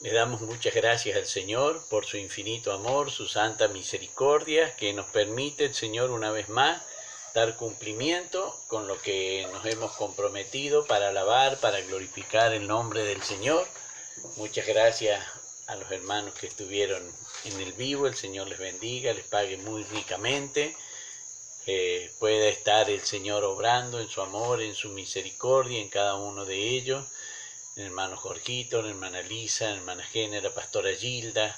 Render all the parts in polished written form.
Le damos muchas gracias al Señor por su infinito amor, su santa misericordia, que nos permite el Señor una vez más dar cumplimiento con lo que nos hemos comprometido para alabar, para glorificar el nombre del Señor. Muchas gracias a los hermanos que estuvieron en el vivo. El Señor les bendiga, les pague muy ricamente. Pueda estar el Señor obrando en su amor, en su misericordia en cada uno de ellos. El hermano Jorgito, la hermana Lisa, la hermana Génera, pastora Gilda,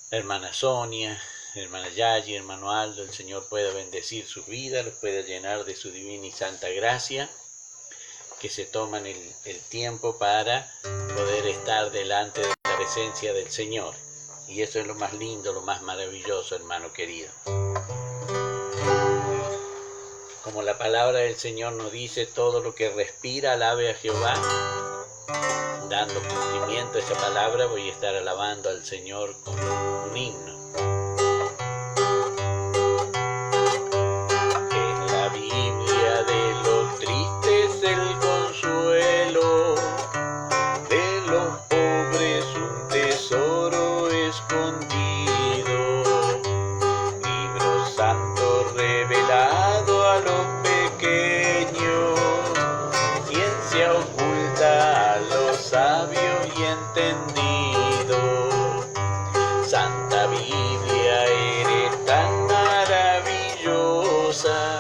la hermana Sonia, la hermana Yayi, el hermano Aldo. El Señor pueda bendecir sus vidas, los pueda llenar de su divina y santa gracia, que se toman el tiempo para poder estar delante de la presencia del Señor. Y eso es lo más lindo, lo más maravilloso, hermano querido. Como la palabra del Señor nos dice, todo lo que respira, alabe a Jehová. Dando cumplimiento a esa palabra, voy a estar alabando al Señor con un himno. En la Biblia de los tristes el consuelo, de los pobres un tesoro escondido, libro santo revelado a los pequeños, ciencia oculta a los sabios y entendidos. Santa Biblia, eres tan maravillosa,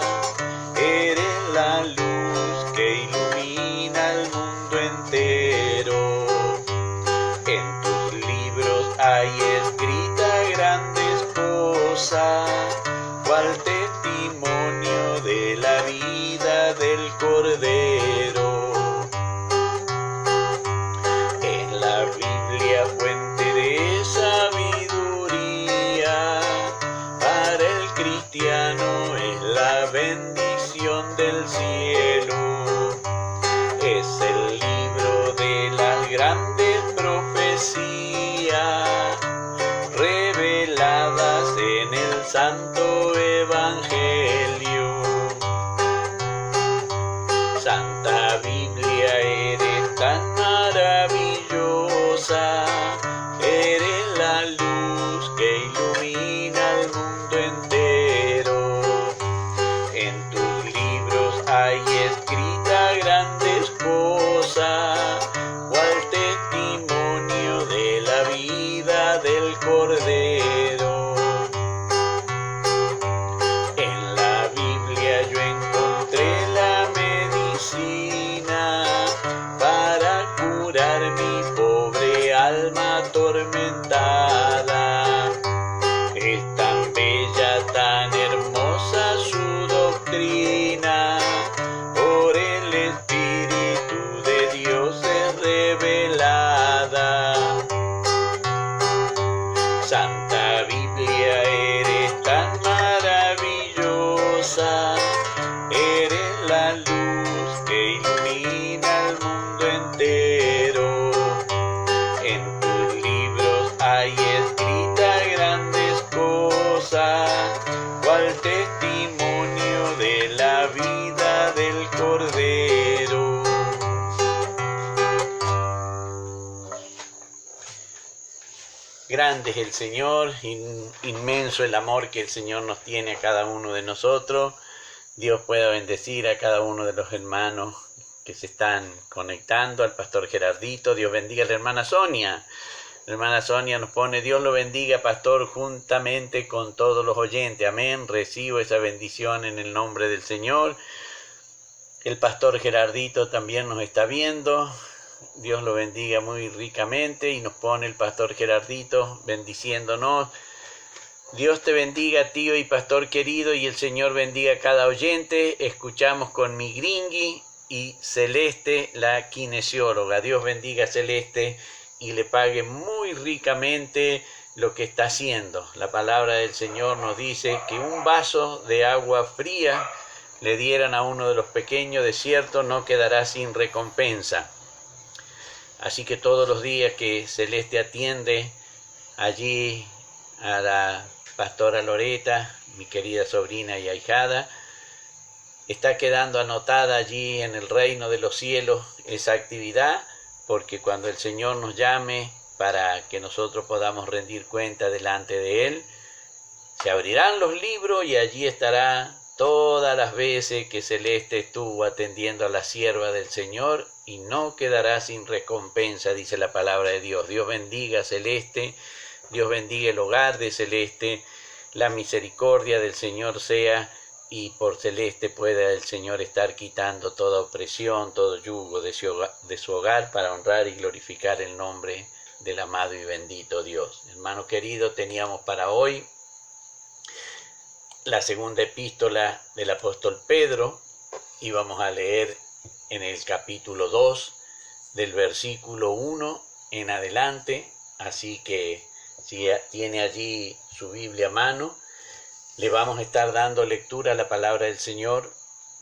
eres la luz que ilumina el mundo entero. En tus libros hay escritas grandes cosas, cual testimonio de la vida del Cordero. La Biblia, fuente de sabiduría, para el cristiano es la bendición del cielo. Es el libro de las grandes profecías, reveladas en el Santo Evangelio. Santa Biblia, eres tan maravillosa, eres la luz que ilumina el mundo entero. En tus libros hay escritas grandes cosas, cual testimonio de la vida del Cordero. En la Biblia yo encontré la medicina para curar mi pobre alma atormentada. Es tan bella, tan hermosa su doctrina, por el Espíritu de Dios es revelada. Santa Biblia, eres tan maravillosa, eres la luz que ilumina el mundo entero. En tus libros hay escritas grandes cosas, cual testimonio de la vida del Cordero. Grande es el Señor, inmenso el amor que el Señor nos tiene a cada uno de nosotros. Dios pueda bendecir a cada uno de los hermanos que se están conectando, al pastor Gerardito. Dios bendiga a la hermana Sonia. La hermana Sonia nos pone: Dios lo bendiga, pastor, juntamente con todos los oyentes. Amén. Recibo esa bendición en el nombre del Señor. El pastor Gerardito también nos está viendo. Dios lo bendiga muy ricamente, y nos pone el pastor Gerardito bendiciéndonos. Dios te bendiga, tío y pastor querido, y el Señor bendiga a cada oyente. Escuchamos con mi Gringui y Celeste, la kinesióloga. Dios bendiga a Celeste y le pague muy ricamente lo que está haciendo. La palabra del Señor nos dice que un vaso de agua fría le dieran a uno de los pequeños, de cierto no quedará sin recompensa. Así que todos los días que Celeste atiende allí a la pastora Loreta, mi querida sobrina y ahijada, está quedando anotada allí en el reino de los cielos esa actividad, porque cuando el Señor nos llame para que nosotros podamos rendir cuenta delante de Él. Se abrirán los libros y allí estará todas las veces que Celeste estuvo atendiendo a la sierva del Señor y no quedará sin recompensa, dice la palabra de Dios. Dios bendiga a Celeste, Dios bendiga el hogar de Celeste, la misericordia del Señor sea y por Celeste pueda el Señor estar quitando toda opresión, todo yugo de su hogar para honrar y glorificar el nombre del amado y bendito Dios. Hermano querido, teníamos para hoy la segunda epístola del apóstol Pedro y vamos a leer en el capítulo 2 del versículo 1 en adelante, así que si tiene allí su Biblia a mano, le vamos a estar dando lectura a la palabra del Señor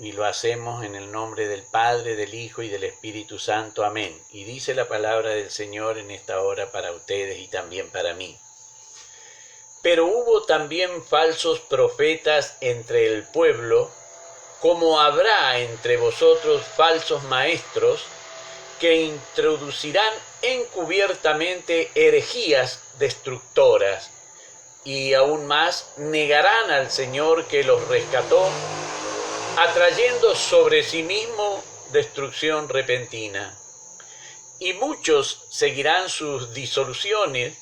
y lo hacemos en el nombre del Padre, del Hijo y del Espíritu Santo. Amén. Y dice la palabra del Señor en esta hora para ustedes y también para mí. Pero hubo también falsos profetas entre el pueblo, como habrá entre vosotros falsos maestros, que introducirán encubiertamente herejías destructoras, y aún más negarán al Señor que los rescató, atrayendo sobre sí mismo destrucción repentina. Y muchos seguirán sus disoluciones,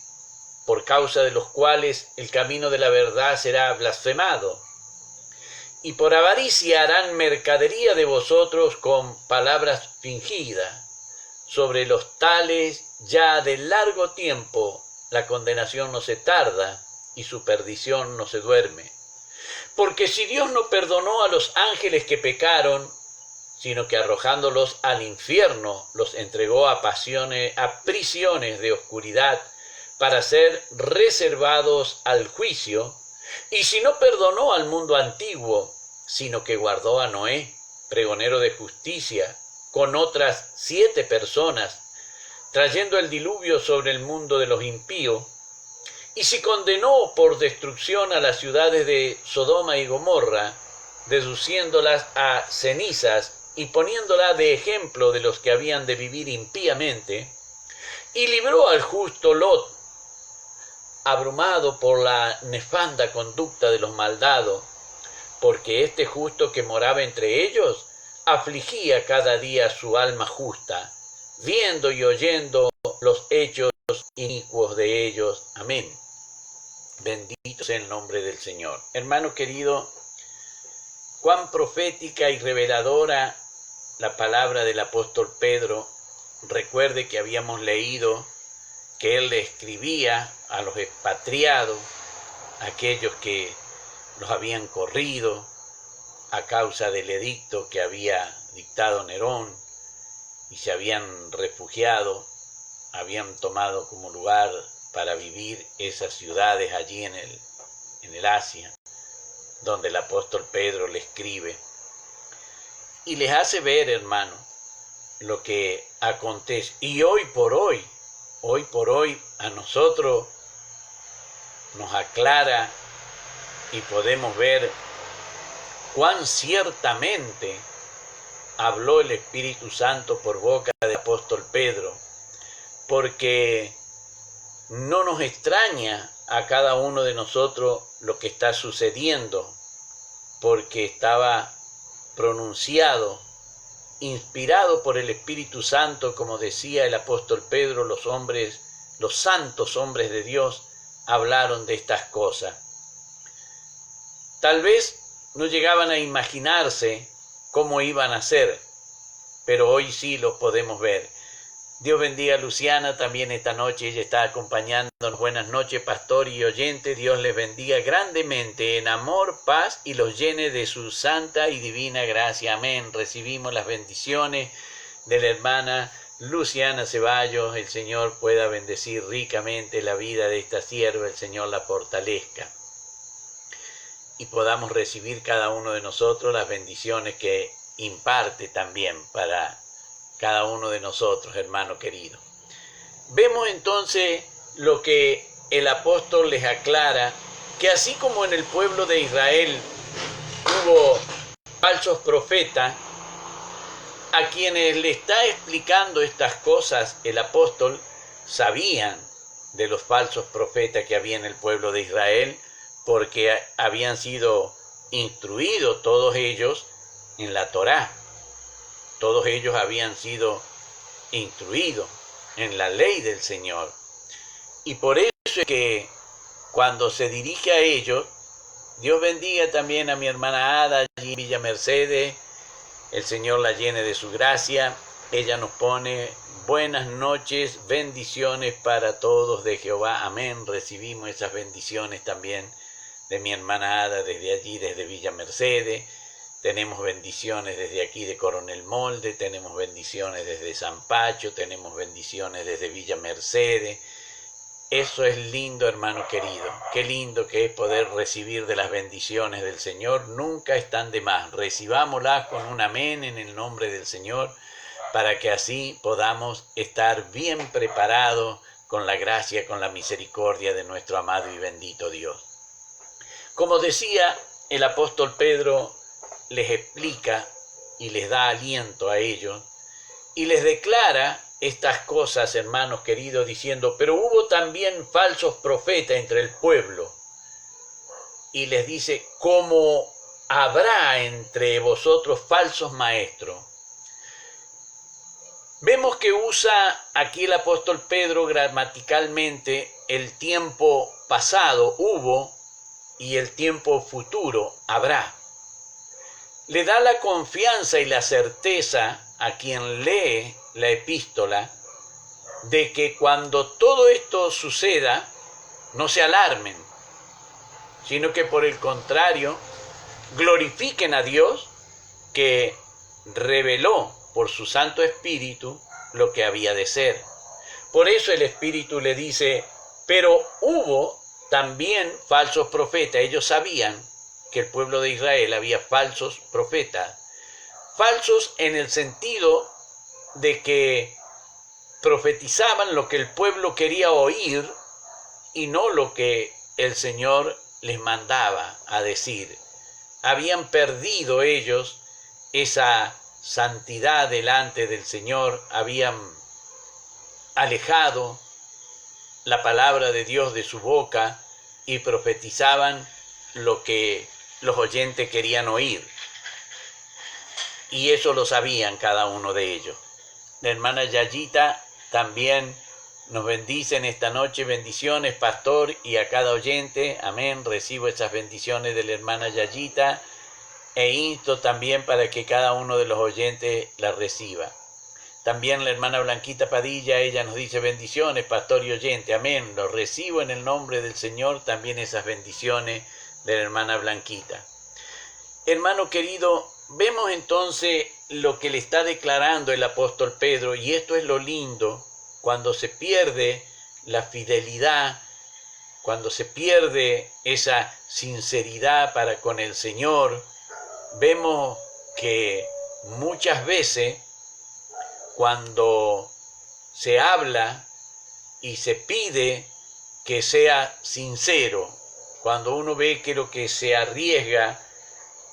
por causa de los cuales el camino de la verdad será blasfemado. Y por avaricia harán mercadería de vosotros con palabras fingidas. Sobre los tales ya de largo tiempo la condenación no se tarda y su perdición no se duerme. Porque si Dios no perdonó a los ángeles que pecaron, sino que arrojándolos al infierno los entregó a prisiones de oscuridad, para ser reservados al juicio, y si no perdonó al mundo antiguo, sino que guardó a Noé, pregonero de justicia, con otras 7 personas, trayendo el diluvio sobre el mundo de los impíos, y si condenó por destrucción a las ciudades de Sodoma y Gomorra, reduciéndolas a cenizas y poniéndolas de ejemplo de los que habían de vivir impíamente, y libró al justo Lot, abrumado por la nefanda conducta de los maldados, porque este justo que moraba entre ellos afligía cada día su alma justa, viendo y oyendo los hechos inicuos de ellos. Amén. Bendito sea el nombre del Señor. Hermano querido, cuán profética y reveladora la palabra del apóstol Pedro. Recuerde que habíamos leído que él le escribía a los expatriados, aquellos que los habían corrido a causa del edicto que había dictado Nerón y se habían refugiado, habían tomado como lugar para vivir esas ciudades allí en el Asia, donde el apóstol Pedro le escribe y les hace ver, hermano, lo que acontece. Y hoy por hoy a nosotros nos aclara y podemos ver cuán ciertamente habló el Espíritu Santo por boca del apóstol Pedro, porque no nos extraña a cada uno de nosotros lo que está sucediendo, porque estaba pronunciado, inspirado por el Espíritu Santo, como decía el apóstol Pedro, los santos hombres de Dios hablaron de estas cosas. Tal vez no llegaban a imaginarse cómo iban a ser, pero hoy sí lo podemos ver. Dios bendiga a Luciana también esta noche, ella está acompañándonos. Buenas noches, pastor y oyente. Dios les bendiga grandemente en amor, paz y los llene de su santa y divina gracia. Amén. Recibimos las bendiciones de la hermana Luciana Ceballos. El Señor pueda bendecir ricamente la vida de esta sierva, el Señor la fortalezca. Y podamos recibir cada uno de nosotros las bendiciones que imparte también para cada uno de nosotros, hermano querido. Vemos entonces lo que el apóstol les aclara, que así como en el pueblo de Israel hubo falsos profetas, a quienes le está explicando estas cosas el apóstol, sabían de los falsos profetas que había en el pueblo de Israel, porque habían sido instruidos todos ellos en la Torá. Todos ellos habían sido instruidos en la ley del Señor. Y por eso es que cuando se dirige a ellos, Dios bendiga también a mi hermana Ada allí en Villa Mercedes, el Señor la llene de su gracia. Ella nos pone buenas noches, bendiciones para todos de Jehová. Amén. Recibimos esas bendiciones también de mi hermana Ada desde allí, desde Villa Mercedes. Tenemos bendiciones desde aquí de Coronel Molde, tenemos bendiciones desde San Pacho, tenemos bendiciones desde Villa Mercedes. Eso es lindo, hermano querido. Qué lindo que es poder recibir de las bendiciones del Señor. Nunca están de más. Recibámoslas con un amén en el nombre del Señor, para que así podamos estar bien preparados con la gracia, con la misericordia de nuestro amado y bendito Dios. Como decía, el apóstol Pedro les explica y les da aliento a ellos y les declara estas cosas, hermanos queridos, diciendo: pero hubo también falsos profetas entre el pueblo. Y les dice: como habrá entre vosotros falsos maestros. Vemos que usa aquí el apóstol Pedro gramaticalmente el tiempo pasado, hubo, y el tiempo futuro, habrá. Le da la confianza y la certeza a quien lee la epístola de que cuando todo esto suceda, no se alarmen, sino que por el contrario, glorifiquen a Dios, que reveló por su Santo Espíritu lo que había de ser. Por eso el Espíritu le dice: pero hubo también falsos profetas. Ellos sabían que el pueblo de Israel había falsos profetas. Falsos en el sentido de que profetizaban lo que el pueblo quería oír y no lo que el Señor les mandaba a decir. Habían perdido ellos esa santidad delante del Señor, habían alejado la palabra de Dios de su boca y profetizaban lo que los oyentes querían oír. Y eso lo sabían cada uno de ellos. La hermana Yayita también nos bendice en esta noche. Bendiciones, pastor, y a cada oyente. Amén. Recibo esas bendiciones de la hermana Yayita e insto también para que cada uno de los oyentes las reciba. También la hermana Blanquita Padilla, ella nos dice: bendiciones, pastor y oyente. Amén. Lo recibo en el nombre del Señor, también esas bendiciones de la hermana Blanquita. Hermano querido, vemos entonces lo que le está declarando el apóstol Pedro, y esto es lo lindo: cuando se pierde la fidelidad, cuando se pierde esa sinceridad para con el Señor, vemos que muchas veces cuando se habla y se pide que sea sincero, cuando uno ve que lo que se arriesga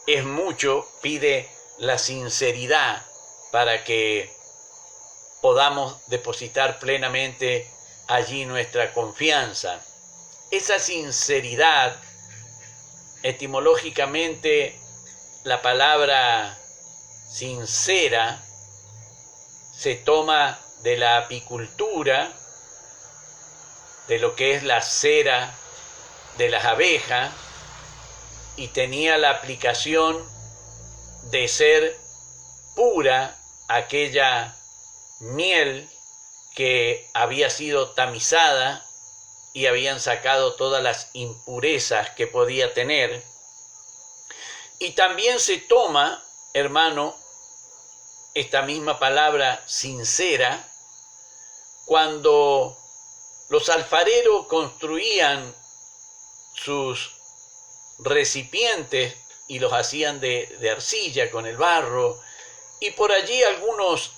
es mucho, pide la sinceridad para que podamos depositar plenamente allí nuestra confianza. Esa sinceridad, etimológicamente, la palabra sincera se toma de la apicultura, de lo que es la cera de las abejas, y tenía la aplicación de ser pura aquella miel que había sido tamizada y habían sacado todas las impurezas que podía tener. Y también se toma, hermano, esta misma palabra sincera cuando los alfareros construían sus recipientes y los hacían de arcilla con el barro, y por allí algunos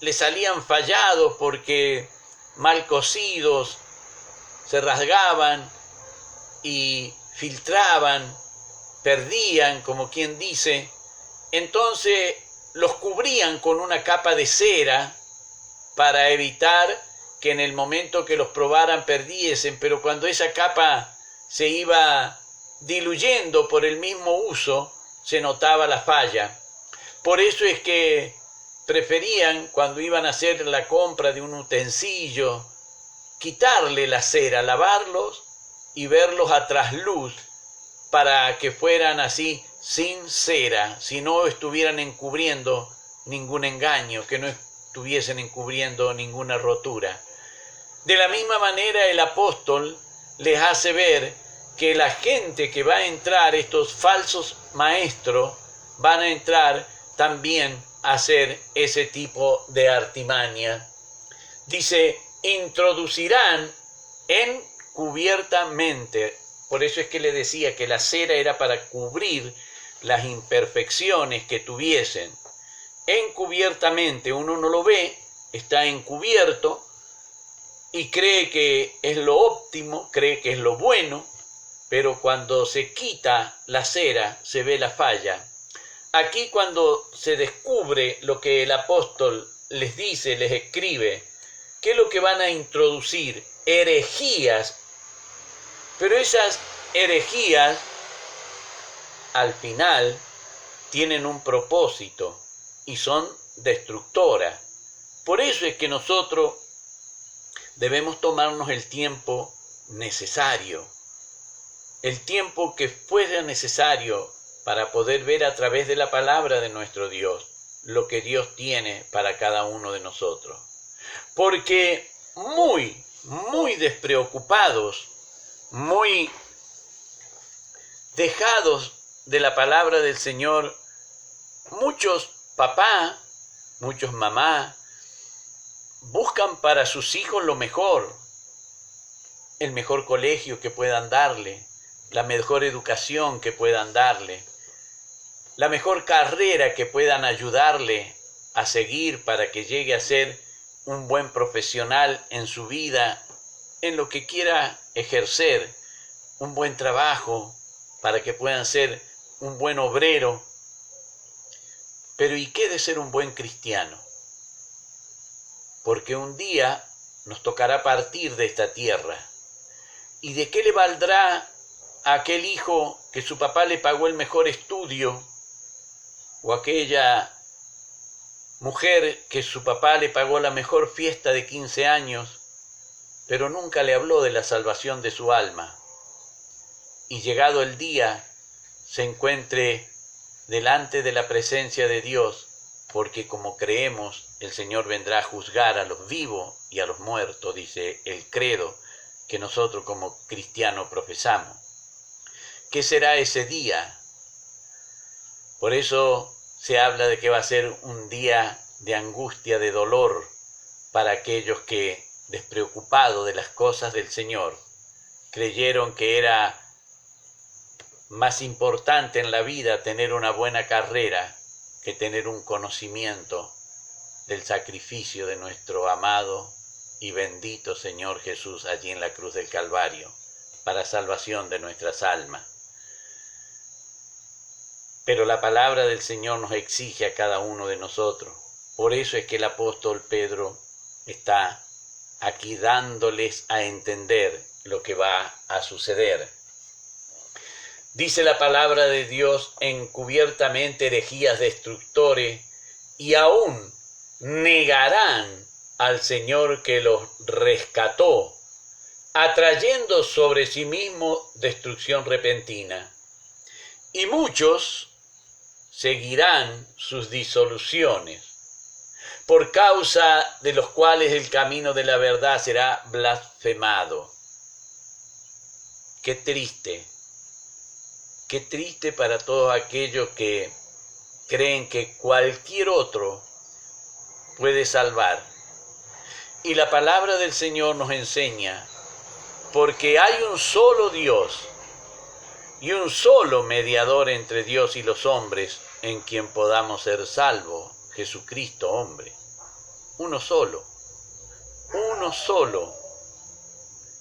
le salían fallados porque mal cocidos, se rasgaban y filtraban, perdían, como quien dice. Entonces los cubrían con una capa de cera para evitar que en el momento que los probaran perdiesen, pero cuando esa capa se iba diluyendo por el mismo uso, se notaba la falla. Por eso es que preferían, cuando iban a hacer la compra de un utensilio, quitarle la cera, lavarlos y verlos a trasluz para que fueran así sin cera, si no estuvieran encubriendo ningún engaño, que no estuviesen encubriendo ninguna rotura. De la misma manera el apóstol les hace ver que la gente que va a entrar, estos falsos maestros, van a entrar también a hacer ese tipo de artimaña. Dice, introducirán encubiertamente. Por eso es que le decía que la cera era para cubrir las imperfecciones que tuviesen. Encubiertamente, uno no lo ve, está encubierto y cree que es lo óptimo, cree que es lo bueno, pero cuando se quita la cera se ve la falla. Aquí cuando se descubre lo que el apóstol les dice, les escribe, ¿qué es lo que van a introducir? Herejías. Pero esas herejías, al final, tienen un propósito y son destructoras. Por eso es que nosotros debemos tomarnos el tiempo necesario, el tiempo que fuera necesario para poder ver a través de la palabra de nuestro Dios lo que Dios tiene para cada uno de nosotros. Porque muy despreocupados, muy dejados de la palabra del Señor, muchos papás, muchos mamás, buscan para sus hijos lo mejor, el mejor colegio que puedan darle, la mejor educación que puedan darle, la mejor carrera que puedan ayudarle a seguir para que llegue a ser un buen profesional en su vida, en lo que quiera ejercer, un buen trabajo para que puedan ser un buen obrero. Pero ¿y qué de ser un buen cristiano? Porque un día nos tocará partir de esta tierra. ¿Y de qué le valdrá a aquel hijo que su papá le pagó el mejor estudio? ¿O aquella mujer que su papá le pagó la mejor fiesta de 15 años, pero nunca le habló de la salvación de su alma? Y llegado el día, se encuentre delante de la presencia de Dios, porque como creemos, el Señor vendrá a juzgar a los vivos y a los muertos, dice el credo que nosotros como cristianos profesamos. ¿Qué será ese día? Por eso se habla de que va a ser un día de angustia, de dolor, para aquellos que, despreocupados de las cosas del Señor, creyeron que era más importante en la vida tener una buena carrera que tener un conocimiento del sacrificio de nuestro amado y bendito Señor Jesús allí en la cruz del Calvario, para salvación de nuestras almas. Pero la palabra del Señor nos exige a cada uno de nosotros. Por eso es que el apóstol Pedro está aquí dándoles a entender lo que va a suceder. Dice la palabra de Dios, encubiertamente herejías destructores, y aún negarán al Señor que los rescató, atrayendo sobre sí mismo destrucción repentina. Y muchos seguirán sus disoluciones, por causa de los cuales el camino de la verdad será blasfemado. Qué triste para todos aquellos que creen que cualquier otro puede salvar. Y la palabra del Señor nos enseña, porque hay un solo Dios y un solo mediador entre Dios y los hombres, en quien podamos ser salvos, Jesucristo hombre. Uno solo.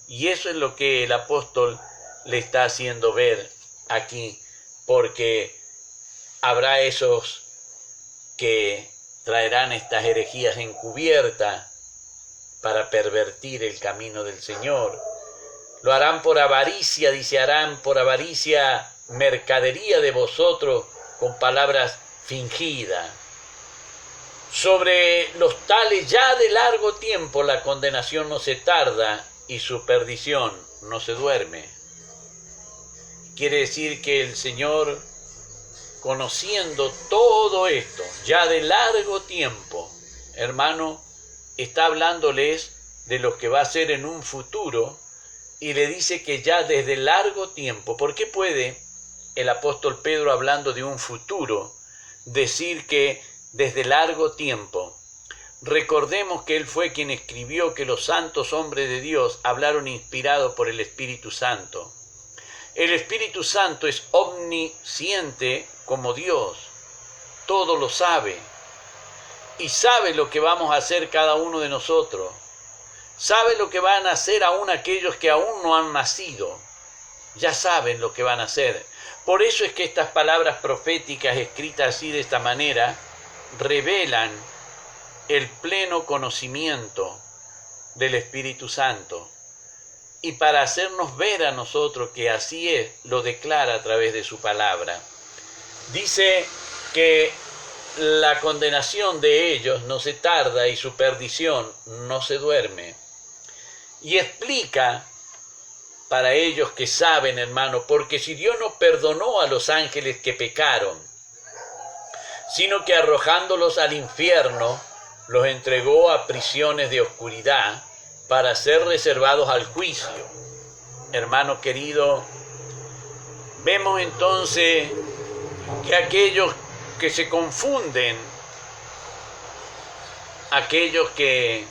Y eso es lo que el apóstol le está haciendo ver aquí, porque habrá esos que traerán estas herejías encubiertas, para pervertir el camino del Señor. Lo harán por avaricia, dice, harán por avaricia mercadería de vosotros con palabras fingidas. Sobre los tales ya de largo tiempo la condenación no se tarda y su perdición no se duerme. Quiere decir que el Señor, conociendo todo esto ya de largo tiempo, hermano, está hablándoles de lo que va a ser en un futuro y le dice que ya desde largo tiempo. ¿Por qué puede el apóstol Pedro, hablando de un futuro, decir que desde largo tiempo? Recordemos que él fue quien escribió que los santos hombres de Dios hablaron inspirados por el Espíritu Santo. El Espíritu Santo es omnisciente como Dios, todo lo sabe y sabe lo que vamos a hacer cada uno de nosotros. Sabe lo que van a hacer aún aquellos que aún no han nacido. Ya saben lo que van a hacer. Por eso es que estas palabras proféticas escritas así de esta manera revelan el pleno conocimiento del Espíritu Santo. Y para hacernos ver a nosotros que así es, lo declara a través de su palabra. Dice que la condenación de ellos no se tarda y su perdición no se duerme. Y explica para ellos que saben, hermano, porque si Dios no perdonó a los ángeles que pecaron, sino que arrojándolos al infierno, los entregó a prisiones de oscuridad para ser reservados al juicio. Hermano querido, vemos entonces que aquellos que se confunden, aquellos que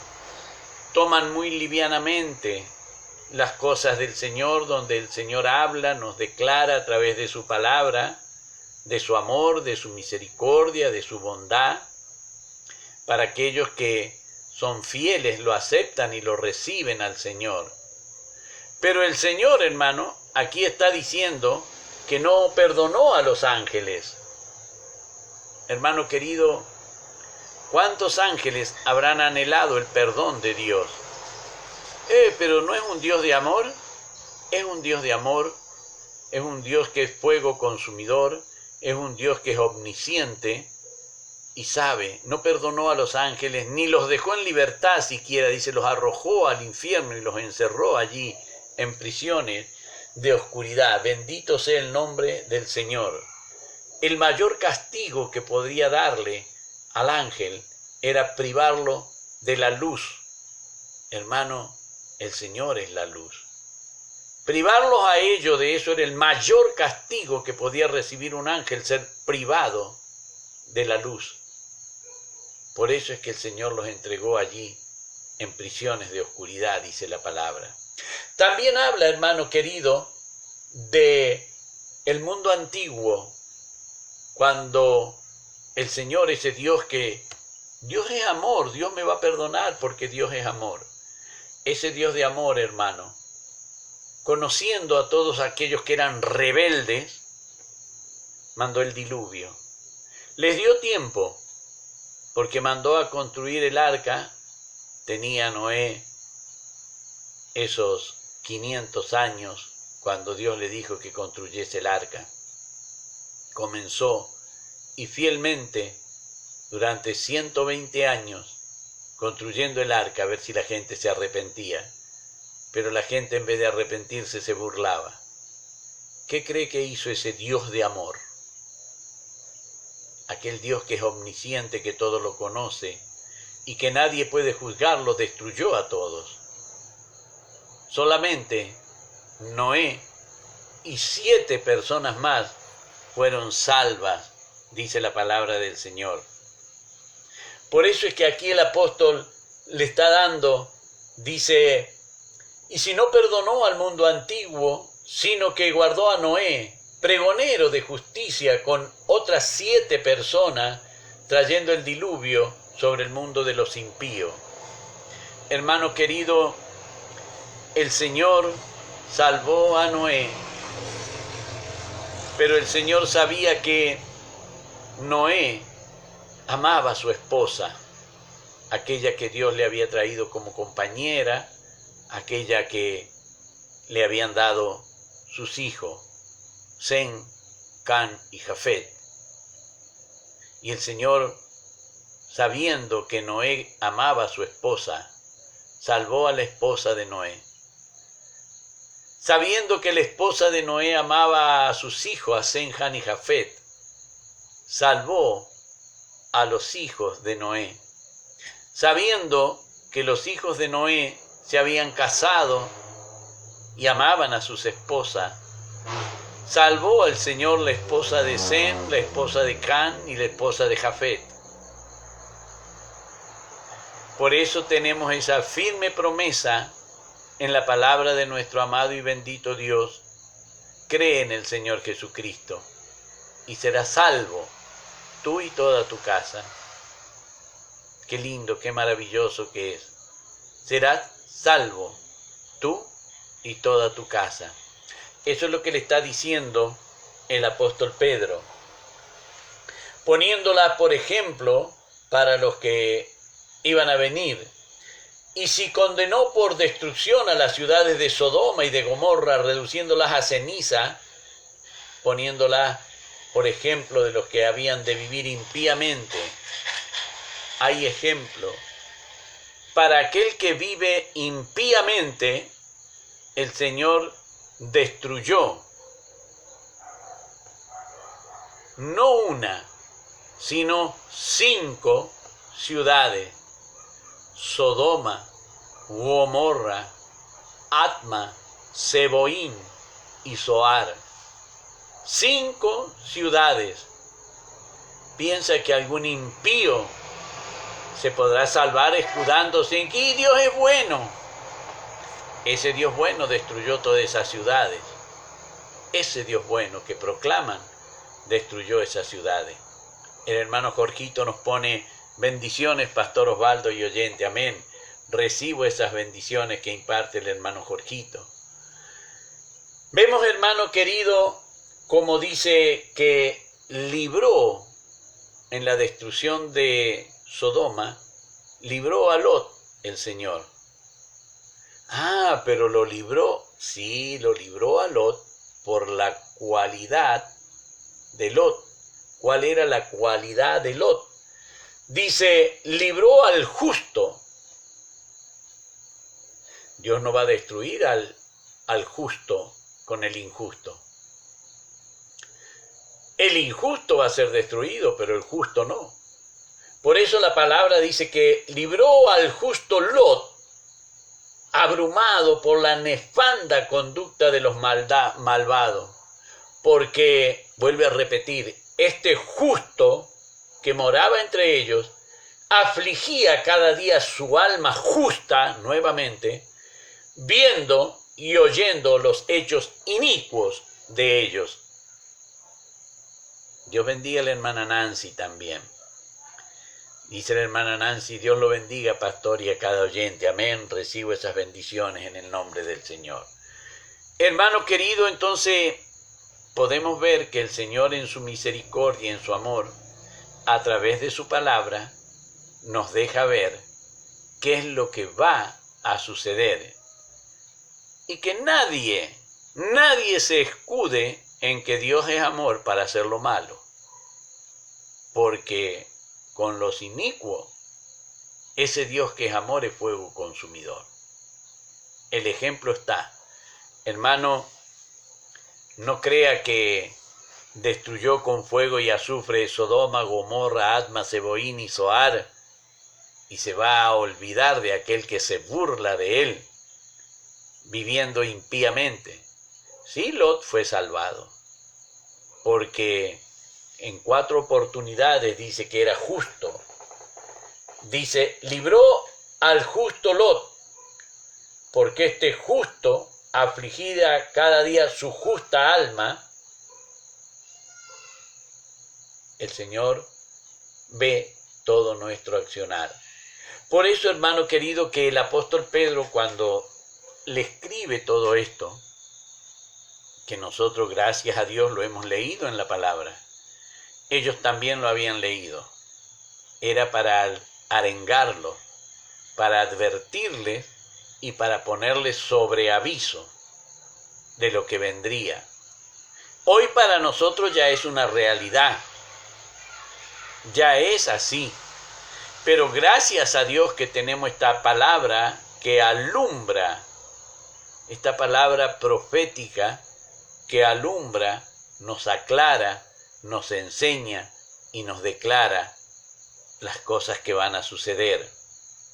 toman muy livianamente las cosas del Señor, donde el Señor habla, nos declara a través de su palabra, de su amor, de su misericordia, de su bondad, para aquellos que son fieles, lo aceptan y lo reciben al Señor. Pero el Señor, hermano, aquí está diciendo que no perdonó a los ángeles. Hermano querido, ¿cuántos ángeles habrán anhelado el perdón de Dios? Pero ¿no es un Dios de amor? Es un Dios de amor, es un Dios que es fuego consumidor, es un Dios que es omnisciente y sabe. No perdonó a los ángeles, ni los dejó en libertad siquiera, dice, los arrojó al infierno y los encerró allí en prisiones de oscuridad. Bendito sea el nombre del Señor. El mayor castigo que podría darle al ángel era privarlo de la luz. Hermano, el Señor es la luz. Privarlos a ellos de eso era el mayor castigo que podía recibir un ángel, ser privado de la luz. Por eso es que el Señor los entregó allí en prisiones de oscuridad, dice la palabra. También habla, hermano querido, de el mundo antiguo, cuando el Señor, ese Dios que, Dios es amor, Dios me va a perdonar porque Dios es amor. Ese Dios de amor, hermano, conociendo a todos aquellos que eran rebeldes, mandó el diluvio. Les dio tiempo, porque mandó a construir el arca. Tenía Noé esos 500 años cuando Dios le dijo que construyese el arca. Comenzó y fielmente durante 120 años construyendo el arca a ver si la gente se arrepentía. Pero la gente en vez de arrepentirse se burlaba. ¿Qué cree que hizo ese Dios de amor? Aquel Dios que es omnisciente, que todo lo conoce y que nadie puede juzgarlo, destruyó a todos. Solamente Noé y 7 personas más fueron salvas, dice la palabra del Señor. Por eso es que aquí el apóstol le está dando, dice, y si no perdonó al mundo antiguo, sino que guardó a Noé, pregonero de justicia, con otras 7 personas, trayendo el diluvio sobre el mundo de los impíos. Hermano querido, el Señor salvó a Noé, pero el Señor sabía que Noé amaba a su esposa aquella que Dios le había traído como compañera, aquella que le habían dado sus hijos, Sem, Can y Jafet. Y el Señor, sabiendo que Noé amaba a su esposa, salvó a la esposa de Noé. Sabiendo que la esposa de Noé amaba a sus hijos, a Sem, Can y Jafet, salvó a los hijos de Noé. Sabiendo que los hijos de Noé se habían casado y amaban a sus esposas, salvó al Señor la esposa de Sem, la esposa de Can y la esposa de Jafet. Por eso tenemos esa firme promesa en la palabra de nuestro amado y bendito Dios: cree en el Señor Jesucristo y serás salvo, tú y toda tu casa. Qué lindo, qué maravilloso que es. Serás salvo, tú y toda tu casa. Eso es lo que le está diciendo el apóstol Pedro, poniéndola por ejemplo para los que iban a venir. Y si condenó por destrucción a las ciudades de Sodoma y de Gomorra, reduciéndolas a ceniza, poniéndolas por ejemplo de los que habían de vivir impíamente, hay ejemplo. Para aquel que vive impíamente, el Señor destruyó no una, sino 5 ciudades: Sodoma, Gomorra, Adma, Zeboim y Zoar. 5 ciudades. Piensa que algún impío se podrá salvar escudándose en que Dios es bueno. Ese Dios bueno destruyó todas esas ciudades. Ese Dios bueno que proclaman destruyó esas ciudades. El hermano Jorgito nos pone: bendiciones, Pastor Osvaldo y oyente. Amén. Recibo esas bendiciones que imparte el hermano Jorgito. Vemos, hermano querido, como dice que libró en la destrucción de Sodoma, libró a Lot el Señor. Pero lo libró, sí, lo libró a Lot por la cualidad de Lot. ¿Cuál era la cualidad de Lot? Dice, libró al justo. Dios no va a destruir al justo con el injusto. El injusto va a ser destruido, pero el justo no. Por eso la palabra dice que libró al justo Lot, abrumado por la nefanda conducta de los malvados. Porque, vuelve a repetir, este justo que moraba entre ellos, afligía cada día su alma justa, nuevamente, viendo y oyendo los hechos inicuos de ellos. Dios bendiga a la hermana Nancy también. Dice la hermana Nancy: Dios lo bendiga, pastor, y a cada oyente. Amén. Recibo esas bendiciones en el nombre del Señor. Hermano querido, entonces podemos ver que el Señor en su misericordia y en su amor, a través de su palabra, nos deja ver qué es lo que va a suceder. Y que nadie se escude en que Dios es amor para hacer lo malo. Porque con los inicuos, ese Dios que es amor es fuego consumidor. El ejemplo está. Hermano, no crea que destruyó con fuego y azufre Sodoma, Gomorra, Adma, Zeboim y Zoar, y se va a olvidar de aquel que se burla de él, viviendo impíamente. Sí, Lot fue salvado, porque en 4 oportunidades dice que era justo. Dice, libró al justo Lot, porque este justo, afligida cada día su justa alma, el Señor ve todo nuestro accionar. Por eso, hermano querido, que el apóstol Pedro, cuando le escribe todo esto, que nosotros, gracias a Dios, lo hemos leído en la palabra, ellos también lo habían leído. Era para arengarlos, para advertirles y para ponerles sobre aviso de lo que vendría. Hoy para nosotros ya es una realidad, ya es así, pero gracias a Dios que tenemos esta palabra que alumbra, esta palabra profética que alumbra, nos aclara, nos enseña y nos declara las cosas que van a suceder.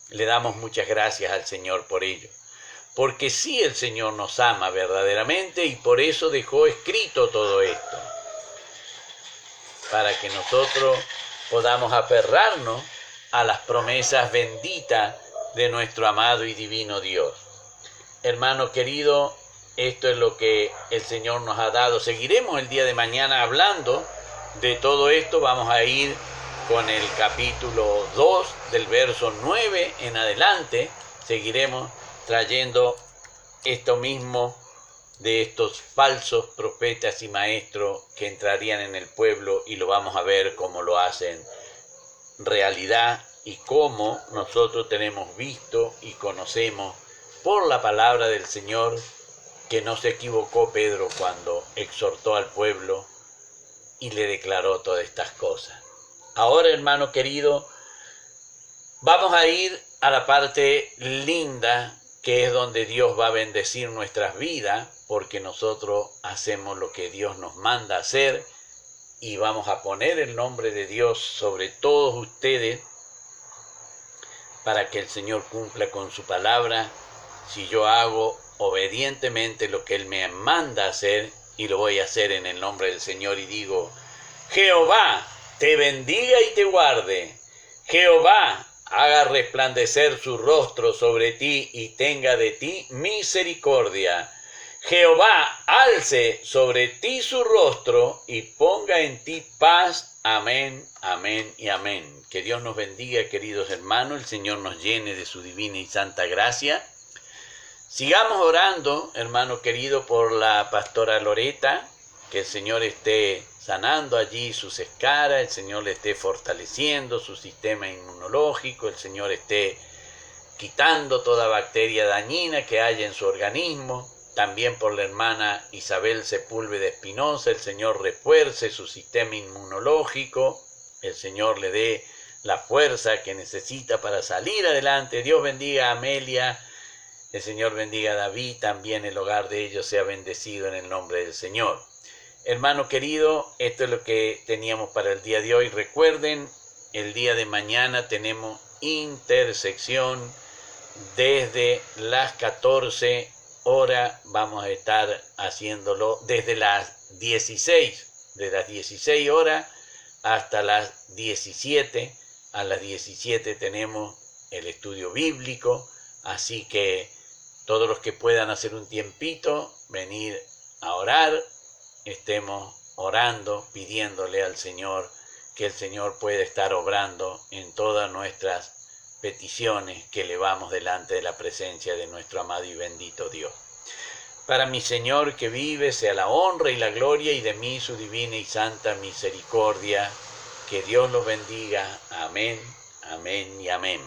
Le damos muchas gracias al Señor por ello, porque sí el Señor nos ama verdaderamente y por eso dejó escrito todo esto, para que nosotros podamos aferrarnos a las promesas benditas de nuestro amado y divino Dios. Hermano querido, esto es lo que el Señor nos ha dado. Seguiremos el día de mañana hablando de todo esto. Vamos a ir con el capítulo 2 del verso 9 en adelante. Seguiremos trayendo esto mismo de estos falsos profetas y maestros que entrarían en el pueblo, y lo vamos a ver cómo lo hacen realidad y cómo nosotros tenemos visto y conocemos por la palabra del Señor que no se equivocó Pedro cuando exhortó al pueblo y le declaró todas estas cosas. Ahora, hermano querido, vamos a ir a la parte linda, que es donde Dios va a bendecir nuestras vidas, porque nosotros hacemos lo que Dios nos manda hacer y vamos a poner el nombre de Dios sobre todos ustedes para que el Señor cumpla con su palabra. Si yo hago obedientemente lo que Él me manda hacer, y lo voy a hacer en el nombre del Señor, y digo: Jehová te bendiga y te guarde. Jehová haga resplandecer su rostro sobre ti y tenga de ti misericordia. Jehová alce sobre ti su rostro y ponga en ti paz. Amén, amén y amén. Que Dios nos bendiga, queridos hermanos. El Señor nos llene de su divina y santa gracia. Sigamos orando, hermano querido, por la pastora Loreta, que el Señor esté sanando allí sus escaras, el Señor le esté fortaleciendo su sistema inmunológico, el Señor esté quitando toda bacteria dañina que haya en su organismo. También por la hermana Isabel Sepúlveda Espinosa, el Señor refuerce su sistema inmunológico, el Señor le dé la fuerza que necesita para salir adelante. Dios bendiga a Amelia, el Señor bendiga a David, también el hogar de ellos sea bendecido en el nombre del Señor. Hermano querido, esto es lo que teníamos para el día de hoy. Recuerden, el día de mañana tenemos intersección desde las 14 horas. Vamos a estar haciéndolo desde las 16, de las 16 horas hasta las 17. A las 17 tenemos el estudio bíblico, así que todos los que puedan hacer un tiempito, venir a orar, estemos orando, pidiéndole al Señor que el Señor pueda estar obrando en todas nuestras peticiones que elevamos delante de la presencia de nuestro amado y bendito Dios. Para mi Señor que vive, sea la honra y la gloria, y de mí su divina y santa misericordia. Que Dios los bendiga. Amén, amén y amén.